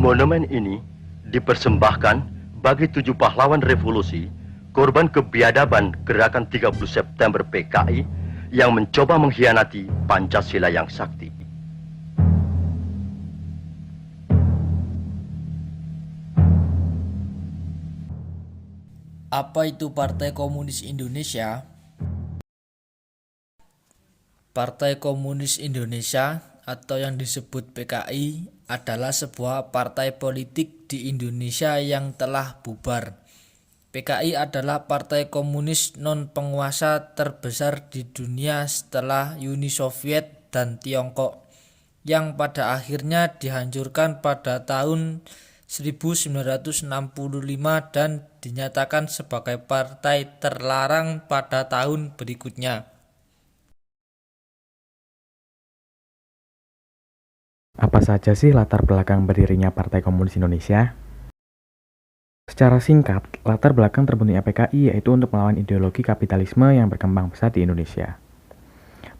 Monumen ini dipersembahkan bagi 7 pahlawan revolusi, korban kebiadaban gerakan 30 September PKI yang mencoba mengkhianati Pancasila yang sakti. Apa itu Partai Komunis Indonesia? Partai Komunis Indonesia atau yang disebut PKI adalah sebuah partai politik di Indonesia yang telah bubar. PKI adalah partai komunis non-penguasa terbesar di dunia setelah Uni Soviet dan Tiongkok, yang pada akhirnya dihancurkan pada tahun 1965 dan dinyatakan sebagai partai terlarang pada tahun berikutnya. Apa saja sih latar belakang berdirinya Partai Komunis Indonesia? Secara singkat, latar belakang terbentuknya PKI yaitu untuk melawan ideologi kapitalisme yang berkembang pesat di Indonesia.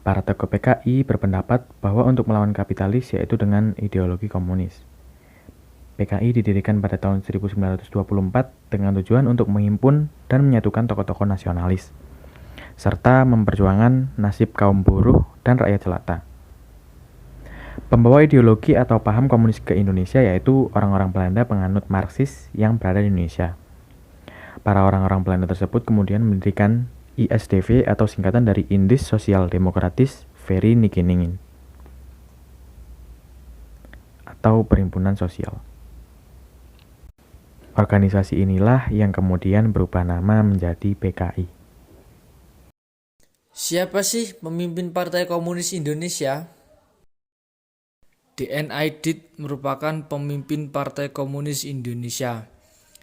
Para tokoh PKI berpendapat bahwa untuk melawan kapitalis yaitu dengan ideologi komunis. PKI didirikan pada tahun 1924 dengan tujuan untuk menghimpun dan menyatukan tokoh-tokoh nasionalis, serta memperjuangkan nasib kaum buruh dan rakyat jelata. Pembawa ideologi atau paham komunis ke Indonesia yaitu orang-orang Belanda penganut Marxis yang berada di Indonesia. Para orang-orang Belanda tersebut kemudian mendirikan ISDV atau singkatan dari Indis Sosial Demokratis Vereniging atau Perhimpunan Sosial. Organisasi inilah yang kemudian berubah nama menjadi PKI. Siapa sih pemimpin Partai Komunis Indonesia? D.N. Aidit merupakan pemimpin Partai Komunis Indonesia.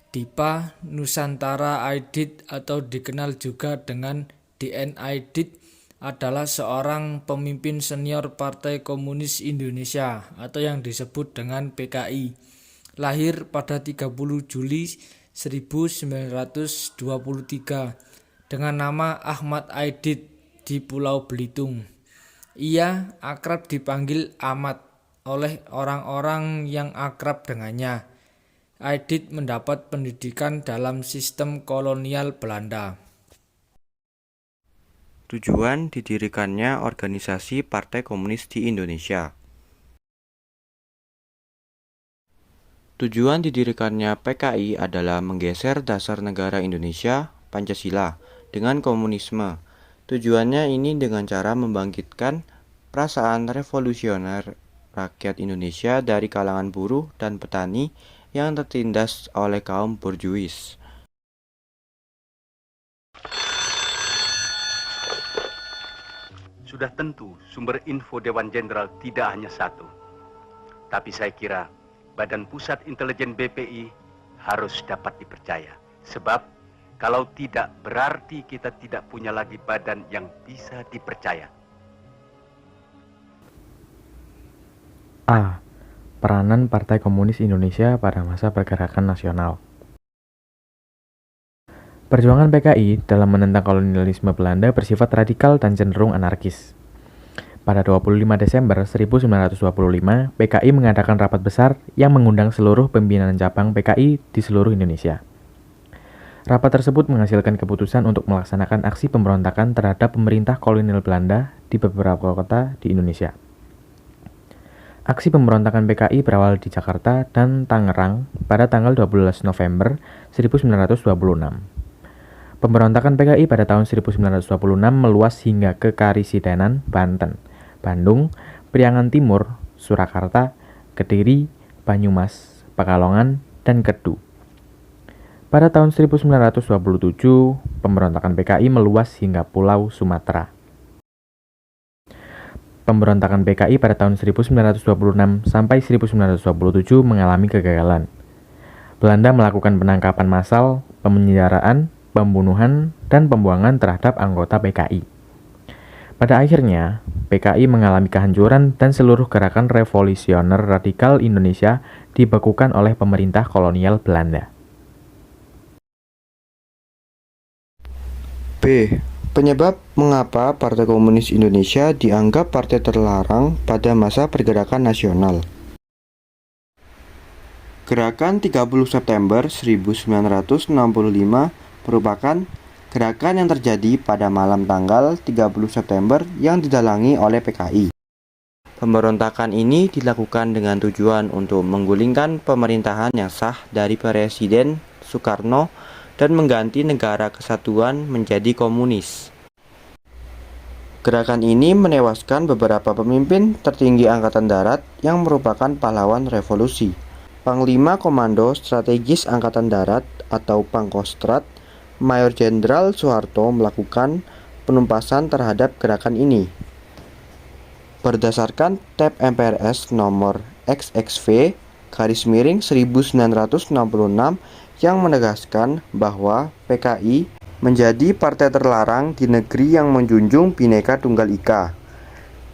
Dipa Nusantara Aidit atau dikenal juga dengan D.N. Aidit adalah seorang pemimpin senior Partai Komunis Indonesia atau yang disebut dengan PKI. Lahir pada 30 Juli 1923 dengan nama Ahmad Aidit di Pulau Belitung. Ia akrab dipanggil Ahmad oleh orang-orang yang akrab dengannya. Aidit mendapat pendidikan dalam sistem kolonial Belanda. Tujuan didirikannya organisasi Partai Komunis di Indonesia. Tujuan didirikannya PKI adalah menggeser dasar negara Indonesia, Pancasila, dengan komunisme. Tujuannya ini dengan cara membangkitkan perasaan revolusioner rakyat Indonesia dari kalangan buruh dan petani yang tertindas oleh kaum borjuis. Sudah tentu sumber info Dewan Jenderal tidak hanya satu. Tapi saya kira Badan Pusat Intelijen BPI harus dapat dipercaya. Sebab kalau tidak berarti kita tidak punya lagi badan yang bisa dipercaya. A. Peranan Partai Komunis Indonesia pada masa pergerakan nasional. Perjuangan PKI dalam menentang kolonialisme Belanda bersifat radikal dan cenderung anarkis. Pada 25 Desember 1925, PKI mengadakan rapat besar yang mengundang seluruh pimpinan cabang PKI di seluruh Indonesia. Rapat tersebut menghasilkan keputusan untuk melaksanakan aksi pemberontakan terhadap pemerintah kolonial Belanda di beberapa kota di Indonesia. Aksi pemberontakan PKI berawal di Jakarta dan Tangerang pada tanggal 12 November 1926. Pemberontakan PKI pada tahun 1926 meluas hingga ke Karisidenan, Banten, Bandung, Priangan Timur, Surakarta, Kediri, Banyumas, Pekalongan, dan Kedu. Pada tahun 1927, pemberontakan PKI meluas hingga Pulau Sumatera. Pemberontakan PKI pada tahun 1926 sampai 1927 mengalami kegagalan. Belanda melakukan penangkapan massal, pemenjaraan, pembunuhan, dan pembuangan terhadap anggota PKI. Pada akhirnya, PKI mengalami kehancuran dan seluruh gerakan revolusioner radikal Indonesia dibekukan oleh pemerintah kolonial Belanda. B. Penyebab mengapa Partai Komunis Indonesia dianggap partai terlarang pada masa pergerakan nasional. Gerakan 30 September 1965 merupakan gerakan yang terjadi pada malam tanggal 30 September yang didalangi oleh PKI. Pemberontakan ini dilakukan dengan tujuan untuk menggulingkan pemerintahan yang sah dari Presiden Soekarno dan mengganti negara kesatuan menjadi komunis. Gerakan ini menewaskan beberapa pemimpin tertinggi Angkatan Darat yang merupakan pahlawan revolusi. Panglima Komando Strategis Angkatan Darat atau Pangkostrat, Mayor Jenderal Soeharto melakukan penumpasan terhadap gerakan ini. Berdasarkan Tab MPRS nomor XXV/1966 yang menegaskan bahwa PKI menjadi partai terlarang di negeri yang menjunjung Bhinneka Tunggal Ika.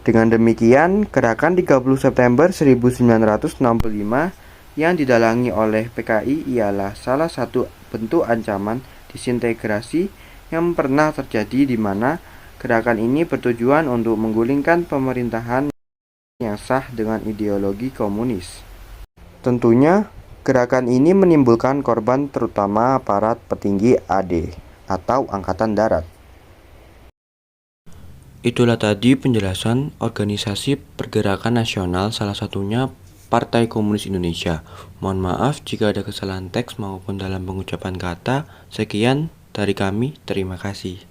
Dengan demikian, gerakan 30 September 1965 yang didalangi oleh PKI ialah salah satu bentuk ancaman disintegrasi yang pernah terjadi di mana gerakan ini bertujuan untuk menggulingkan pemerintahan yang sah dengan ideologi komunis. Tentunya, gerakan ini menimbulkan korban terutama aparat petinggi AD atau Angkatan Darat. Itulah tadi penjelasan organisasi pergerakan nasional, salah satunya Partai Komunis Indonesia. Mohon maaf jika ada kesalahan teks maupun dalam pengucapan kata. Sekian dari kami, terima kasih.